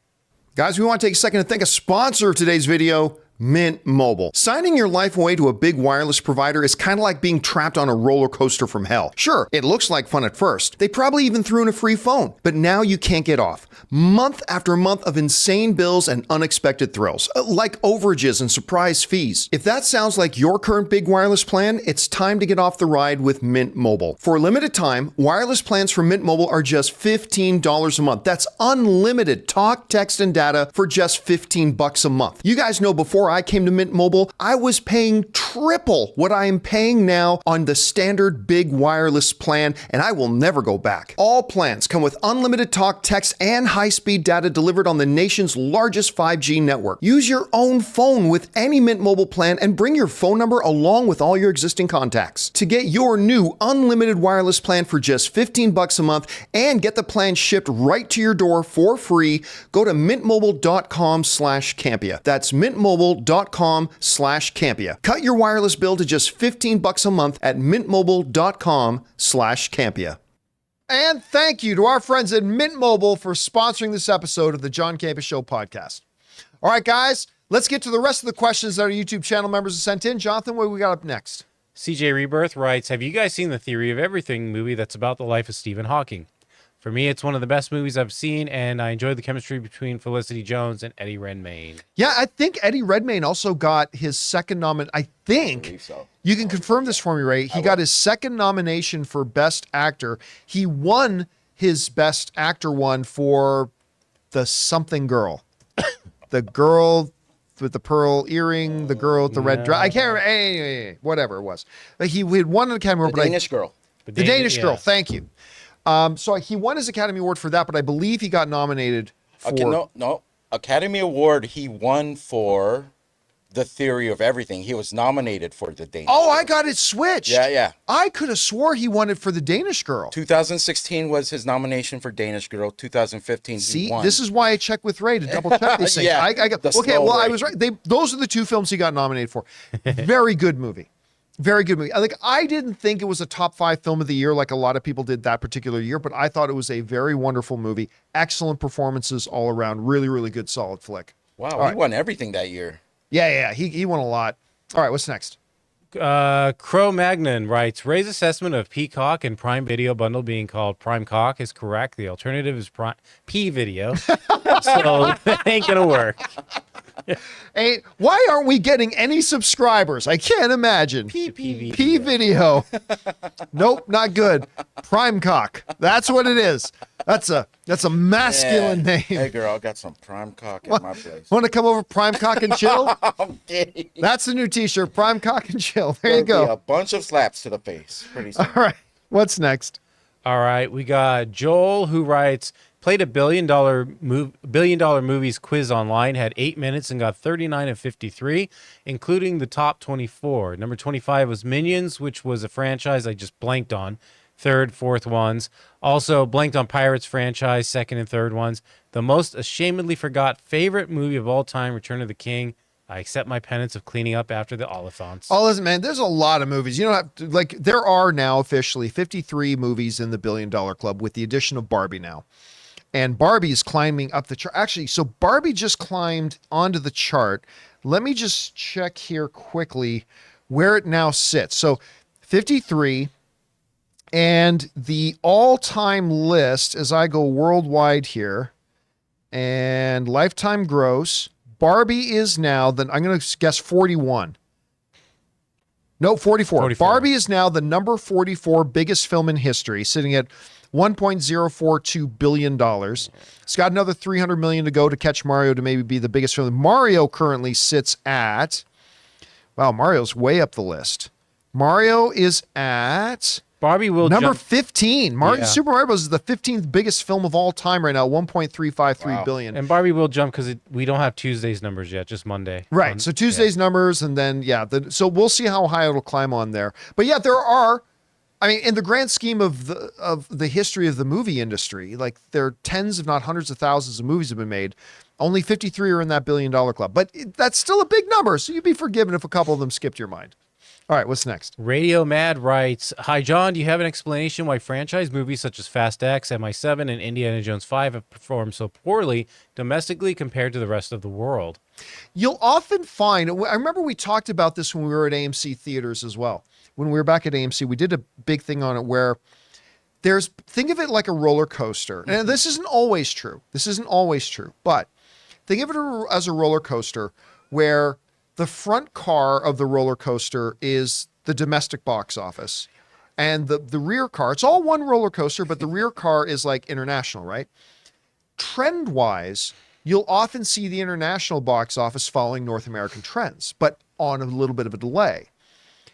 Speaker 1: Guys, we want to take a second to thank a sponsor of today's video, Mint Mobile. Signing your life away to a big wireless provider is kind of like being trapped on a roller coaster from hell. Sure, it looks like fun at first. They probably even threw in a free phone, but now you can't get off. Month after month of insane bills and unexpected thrills, like overages and surprise fees. If that sounds like your current big wireless plan, it's time to get off the ride with Mint Mobile. For a limited time, wireless plans from Mint Mobile are just $15 a month. That's unlimited talk, text, and data for just $15 a month. You guys know before I came to Mint Mobile, I was paying triple what I am paying now on the standard big wireless plan, and I will never go back. All plans come with unlimited talk, text, and high-speed data delivered on the nation's largest 5G network. Use your own phone with any Mint Mobile plan and bring your phone number along with all your existing contacts. To get your new unlimited wireless plan for just $15 a month and get the plan shipped right to your door for free, go to mintmobile.com/Campea. That's mintmobile.com/Campea. Cut your wireless bill to just $15 a month at mintmobile.com/Campea. And thank you to our friends at Mint Mobile for sponsoring this episode of the John Campea Show podcast. All right, guys, let's get to the rest of the questions that our YouTube channel members have sent in. Jonathan, what do we got up next?
Speaker 3: CJ Rebirth writes, have you guys seen the Theory of Everything movie that's about the life of Stephen Hawking? For me, it's one of the best movies I've seen, and I enjoyed the chemistry between Felicity Jones and Eddie Redmayne.
Speaker 1: Yeah, I think Eddie Redmayne also got his second nomination. I think.
Speaker 2: So.
Speaker 1: You can confirm this for me, Ray. He got his second nomination for Best Actor. He won his Best Actor one for the something girl. The girl with the pearl earring, the girl with the red dress. I can't remember. Anyway, whatever it was. But he had won an Academy Award.
Speaker 2: The Danish girl.
Speaker 1: The Danish girl. Thank you. So he won his Academy Award for that, but I believe he got nominated for...
Speaker 2: Okay, no. Academy Award he won for The Theory of Everything. He was nominated for the Danish girl.
Speaker 1: I got it switched.
Speaker 2: Yeah.
Speaker 1: I could have swore he won it for the Danish girl.
Speaker 2: 2016 was his nomination for Danish girl. 2015 he won.
Speaker 1: This is why I check with Ray to double check these things.
Speaker 2: Yeah,
Speaker 1: I got, okay, well, Ray. I was right. Those are the two films he got nominated for. Very good movie. Very good movie. I didn't think it was a top 5 film of the year like a lot of people did that particular year, but I thought it was a very wonderful movie. Excellent performances all around. Really, really good, solid flick.
Speaker 2: Wow, he won everything that year.
Speaker 1: Yeah. He won a lot. All right, what's next?
Speaker 3: Cro-Magnon writes, Ray's assessment of Peacock and Prime Video bundle being called Prime Cock is correct. The alternative is P Video. So that ain't going to work.
Speaker 1: Hey, why aren't we getting any subscribers? I can't imagine. P video. Nope, not good. Prime cock. That's what it is. That's a masculine name.
Speaker 2: Hey girl, I got some prime cock at my place.
Speaker 1: Want to come over, prime cock and chill?
Speaker 2: I'm kidding.
Speaker 1: That's the new T-shirt, prime cock and chill. There you go.
Speaker 2: A bunch of slaps to the face. Pretty soon.
Speaker 1: All right, what's next?
Speaker 3: All right, we got Joel who writes, played a billion dollar movies quiz online, had 8 minutes and got 39 of 53, including the top 24. Number 25 was Minions, which was a franchise I just blanked on. Third, fourth ones. Also blanked on Pirates franchise, second and third ones. The most ashamedly forgot favorite movie of all time, Return of the King. I accept my penance of cleaning up after the Oliphants.
Speaker 1: Oh, listen, man, there's a lot of movies. You don't have to, there are now officially 53 movies in the $1 billion club with the addition of Barbie now. And Barbie is climbing up the chart. Actually, so Barbie just climbed onto the chart. Let me just check here quickly where it now sits. So 53, And the all-time list, as I go worldwide here, and lifetime gross, Barbie is now, I'm going to guess 41. No, 44.
Speaker 3: 44.
Speaker 1: Barbie is now the number 44 biggest film in history, sitting at $1.042 billion. It's got another $300 million to go to catch Mario to maybe be the biggest film. Mario currently sits at, wow, Mario's way up the list. Mario is at
Speaker 3: Barbie will
Speaker 1: number
Speaker 3: jump.
Speaker 1: 15.
Speaker 3: Yeah.
Speaker 1: Super Mario Bros. Is the 15th biggest film of all time right now, $1.353 billion.
Speaker 3: And Barbie will jump because we don't have Tuesday's numbers yet, just Monday.
Speaker 1: Right. So Tuesday's numbers, and then, so we'll see how high it'll climb on there. But yeah, there are, I mean, in the grand scheme of the history of the movie industry, like there are tens, if not hundreds of thousands of movies have been made. Only 53 are in that $1 billion club. But that's still a big number, so you'd be forgiven if a couple of them skipped your mind. All right, what's next?
Speaker 3: Radio Mad writes, "Hi, John. Do you have an explanation why franchise movies such as Fast X, MI7, and Indiana Jones 5 have performed so poorly domestically compared to the rest of the world?"
Speaker 1: You'll often find, I remember we talked about this when we were at AMC theaters as well. When we were back at AMC, we did a big thing on it where think of it like a roller coaster. And this isn't always true. But think of it as a roller coaster where the front car of the roller coaster is the domestic box office. And the rear car, it's all one roller coaster, but the rear car is like international, right? Trend-wise, you'll often see the international box office following North American trends, but on a little bit of a delay.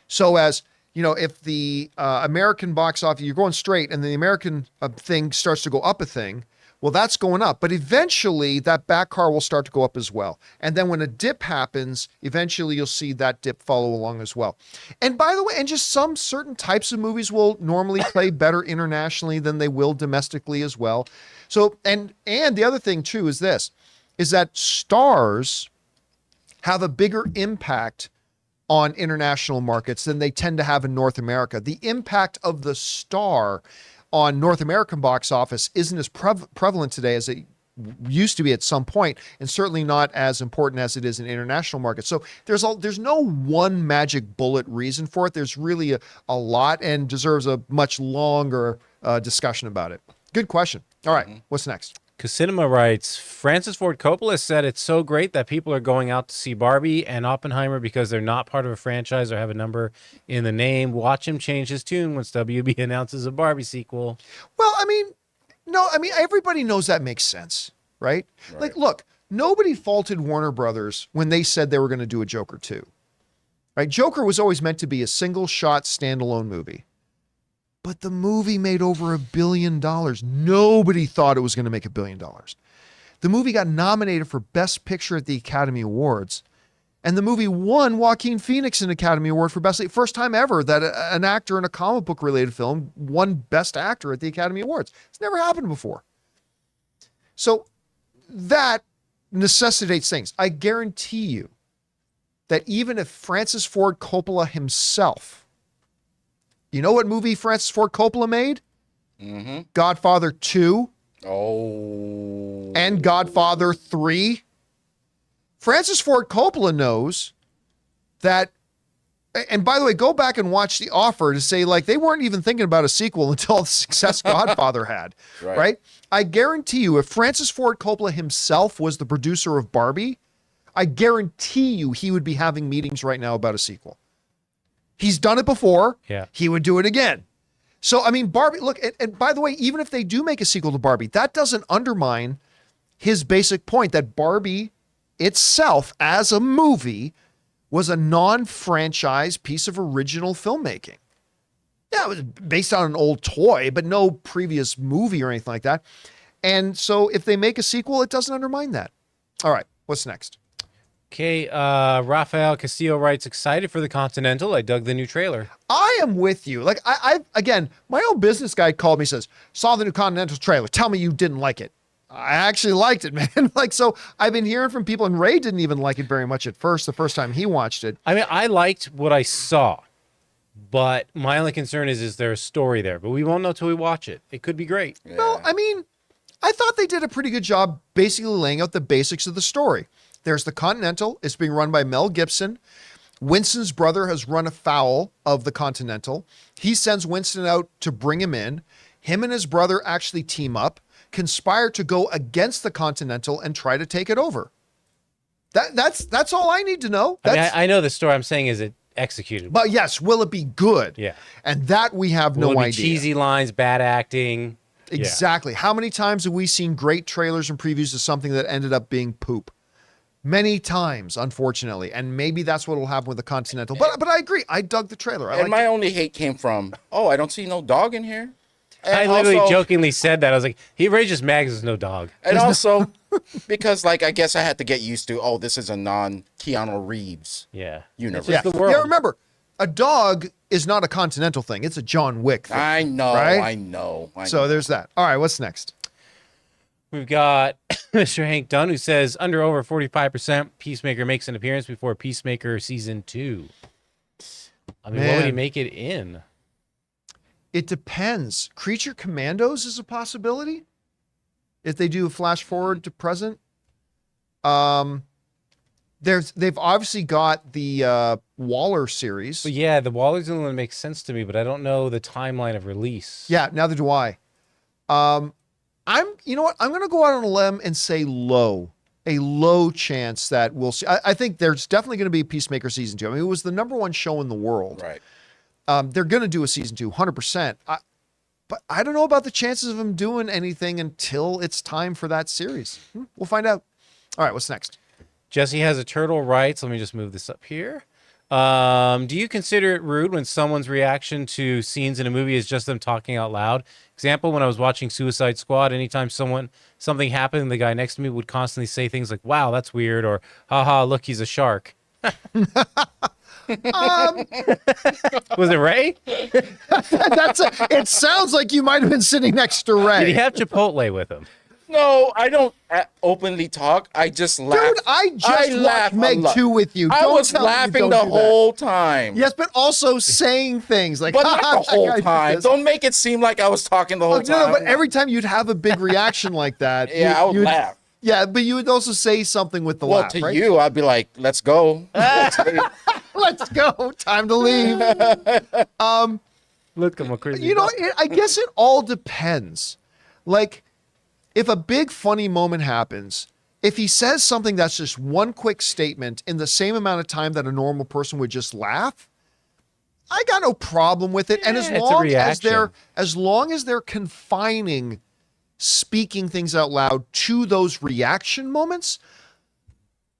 Speaker 1: So as, if the American box office, you're going straight and the American thing starts to go up a thing, well, that's going up. But eventually that back car will start to go up as well. And then when a dip happens, eventually you'll see that dip follow along as well. And by the way, and just some certain types of movies will normally play better internationally than they will domestically as well. So, and the other thing too is that stars have a bigger impact on international markets than they tend to have in North America. The impact of the star on North American box office isn't as prevalent today as it used to be at some point, and certainly not as important as it is in international markets. So there's no one magic bullet reason for it. There's really a lot, and deserves a much longer discussion about it. Good question. All right, what's next?
Speaker 3: Casinema writes, "Francis Ford Coppola said it's so great that people are going out to see Barbie and Oppenheimer because they're not part of a franchise or have a number in the name. Watch him change his tune once WB announces a Barbie sequel."
Speaker 1: Well, everybody knows that makes sense, right? Like, look, nobody faulted Warner Brothers when they said they were going to do a Joker 2. Right? Joker was always meant to be a single shot standalone movie. But the movie made over $1 billion. Nobody thought it was going to make $1 billion. The movie got nominated for Best Picture at the Academy Awards. And the movie won Joaquin Phoenix an Academy Award for Best. First time ever that an actor in a comic book related film won Best Actor at the Academy Awards. It's never happened before. So that necessitates things. I guarantee you that even if Francis Ford Coppola himself, you know what movie Francis Ford Coppola made?
Speaker 2: Mm-hmm.
Speaker 1: Godfather 2.
Speaker 2: Oh.
Speaker 1: And Godfather 3. Francis Ford Coppola knows that, and by the way, go back and watch The Offer to say, like, they weren't even thinking about a sequel until the success Godfather had, right? I guarantee you, if Francis Ford Coppola himself was the producer of Barbie, I guarantee you he would be having meetings right now about a sequel. He's done it before.
Speaker 3: Yeah.
Speaker 1: He would do it again. So, I mean, Barbie, look, and by the way, even if they do make a sequel to Barbie, that doesn't undermine his basic point that Barbie itself as a movie was a non-franchise piece of original filmmaking. Yeah, it was based on an old toy, but no previous movie or anything like that. And so if they make a sequel, it doesn't undermine that. All right, what's next?
Speaker 3: Okay, Rafael Castillo writes, "Excited for the Continental. I dug the new trailer."
Speaker 1: I am with you. Like, I again, my own business guy called me, says, "Saw the new Continental trailer. Tell me you didn't like it." I actually liked it, man. Like, so I've been hearing from people, and Ray didn't even like it very much at first, the first time he watched it.
Speaker 3: I mean, I liked what I saw, but my only concern is there a story there? But we won't know till we watch it. It could be great.
Speaker 2: Yeah.
Speaker 1: Well, I mean, I thought they did a pretty good job basically laying out the basics of the story. There's the Continental. It's being run by Mel Gibson. Winston's brother has run afoul of the Continental. He sends Winston out to bring him in. Him and his brother actually team up, conspire to go against the Continental and try to take it over. That's all I need to know.
Speaker 3: I know the story. I'm saying, is it executed?
Speaker 1: But yes, will it be good?
Speaker 3: Yeah.
Speaker 1: And that we have
Speaker 3: Will
Speaker 1: no
Speaker 3: it be
Speaker 1: idea.
Speaker 3: cheesy lines, bad acting?
Speaker 1: Exactly. How many times have we seen great trailers and previews of something that ended up being poop? Many times, unfortunately. And maybe that's what will happen with the Continental. But I agree. I dug the trailer.
Speaker 2: And my only hate came from, I don't see no dog in here.
Speaker 3: I
Speaker 2: And
Speaker 3: literally
Speaker 2: also-
Speaker 3: jokingly said that. I was like, he rages Mags is no dog.
Speaker 2: And also, because I guess I had to get used to, this is a non-Keanu Reeves
Speaker 3: Yeah.
Speaker 2: universe.
Speaker 1: Yeah.
Speaker 3: the world.
Speaker 1: Yeah, remember, a dog is not a Continental thing. It's a John Wick thing.
Speaker 2: I know,
Speaker 1: Right?
Speaker 2: I know.
Speaker 1: So there's that. All right, what's next?
Speaker 3: We've got Mr. Hank Dunn, who says over 45% Peacemaker makes an appearance before Peacemaker season 2. I mean, what would he
Speaker 1: Man.
Speaker 3: make it in?
Speaker 1: It depends. Creature Commandos is a possibility. If they do a flash forward to present. They've obviously got the Waller series.
Speaker 3: But yeah, the Waller's the one that makes sense to me, but I don't know the timeline of release.
Speaker 1: Yeah, neither do I. You know what? I'm going to go out on a limb and say a low chance that we'll see. I think there's definitely going to be a Peacemaker season 2. I mean, it was the #1 show in the world.
Speaker 2: Right.
Speaker 1: They're going to do a season 2, 100%. But I don't know about the chances of them doing anything until it's time for that series. We'll find out. All right, what's next?
Speaker 3: Jesse has a turtle writes. Let me just move this up here. Do you consider it rude when someone's reaction to scenes in a movie is just them talking out loud? Example, when I was watching Suicide Squad, anytime something happened, the guy next to me would constantly say things like, "Wow, that's weird," or "Haha, look, he's a shark." Was it Ray?
Speaker 1: It sounds like you might have been sitting next to Ray.
Speaker 3: Did he have Chipotle with him?
Speaker 2: No, I don't openly talk. I just laugh.
Speaker 1: Dude, I just
Speaker 2: laugh
Speaker 1: watched
Speaker 2: a
Speaker 1: Meg
Speaker 2: lot.
Speaker 1: 2 with you.
Speaker 2: I
Speaker 1: Don't
Speaker 2: was
Speaker 1: tell me you
Speaker 2: laughing
Speaker 1: don't
Speaker 2: the
Speaker 1: do that.
Speaker 2: whole time.
Speaker 1: Yes, but also saying things like,
Speaker 2: But not
Speaker 1: "Ha,
Speaker 2: the
Speaker 1: that
Speaker 2: whole
Speaker 1: guy did
Speaker 2: time.
Speaker 1: this."
Speaker 2: Don't make it seem like I was talking the whole
Speaker 1: No,
Speaker 2: time.
Speaker 1: but every time you'd have a big reaction like that,
Speaker 2: Yeah, I would laugh.
Speaker 1: Yeah, but you would also say something with the
Speaker 2: Well,
Speaker 1: laugh,
Speaker 2: to
Speaker 1: right?
Speaker 2: you, I'd be like, "Let's go."
Speaker 1: Let's go. Time to leave.
Speaker 3: Look, I'm a crazy.
Speaker 1: You know, I guess it all depends. Like, if a big funny moment happens, if he says something that's just one quick statement in the same amount of time that a normal person would just laugh, I got no problem with it. And
Speaker 3: Yeah, it's a reaction.
Speaker 1: as long as they're confining speaking things out loud to those reaction moments,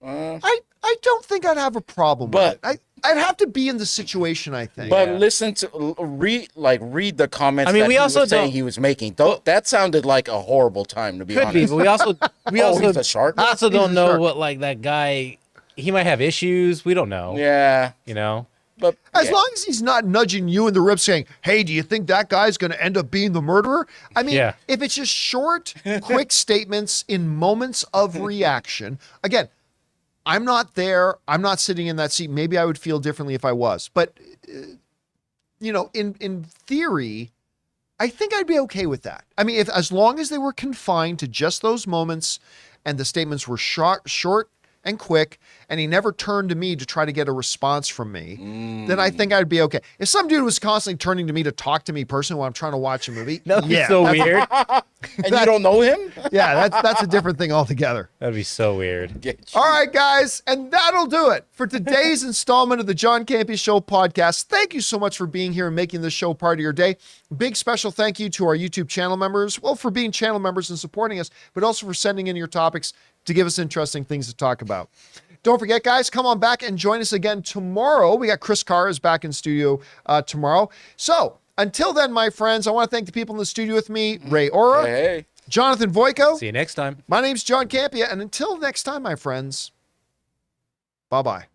Speaker 1: I don't think I'd have a problem with it. I'd have to be in the situation, I think.
Speaker 2: But listen to read the comments.
Speaker 3: I mean,
Speaker 2: that
Speaker 3: we
Speaker 2: he
Speaker 3: also
Speaker 2: was saying
Speaker 3: don't-
Speaker 2: he was making. That sounded like a horrible time, to be
Speaker 3: Could be,
Speaker 2: honest.
Speaker 3: but we also
Speaker 2: He's a shark.
Speaker 3: we also
Speaker 1: He's a
Speaker 3: don't know
Speaker 1: shark.
Speaker 3: what like that guy. He might have issues. We don't know.
Speaker 2: Yeah,
Speaker 3: You know.
Speaker 2: but
Speaker 1: As
Speaker 2: yeah.
Speaker 1: long as he's not nudging you in the ribs saying, "Hey, do you think that guy's going to end up being the murderer?" I mean,
Speaker 3: Yeah.
Speaker 1: if it's just short, quick statements in moments of reaction, again, I'm not there. I'm not sitting in that seat. Maybe I would feel differently if I was. But, in theory, I think I'd be okay with that. I mean, as long as they were confined to just those moments and the statements were short and quick, and he never turned to me to try to get a response from me, then I think I'd be okay. If some dude was constantly turning to me to talk to me personally while I'm trying to watch a movie,
Speaker 3: That'd be
Speaker 1: yeah,
Speaker 3: so
Speaker 1: that's-
Speaker 3: weird.
Speaker 2: And you don't know him?
Speaker 1: that's a different thing altogether.
Speaker 3: That'd be so weird.
Speaker 2: Get you.
Speaker 1: All right, guys, and that'll do it for today's installment of the John Campea Show podcast. Thank you so much for being here and making this show part of your day. Big special thank you to our YouTube channel members, well, for being channel members and supporting us, but also for sending in your topics to give us interesting things to talk about. Don't forget, guys, come on back and join us again tomorrow. We got Chris Carr is back in studio tomorrow. So until then, my friends, I want to thank the people in the studio with me, Ray Ora,
Speaker 2: Hey.
Speaker 1: Jonathan Voico.
Speaker 3: See you next time.
Speaker 1: My name's John Campea, and until next time, my friends, bye-bye.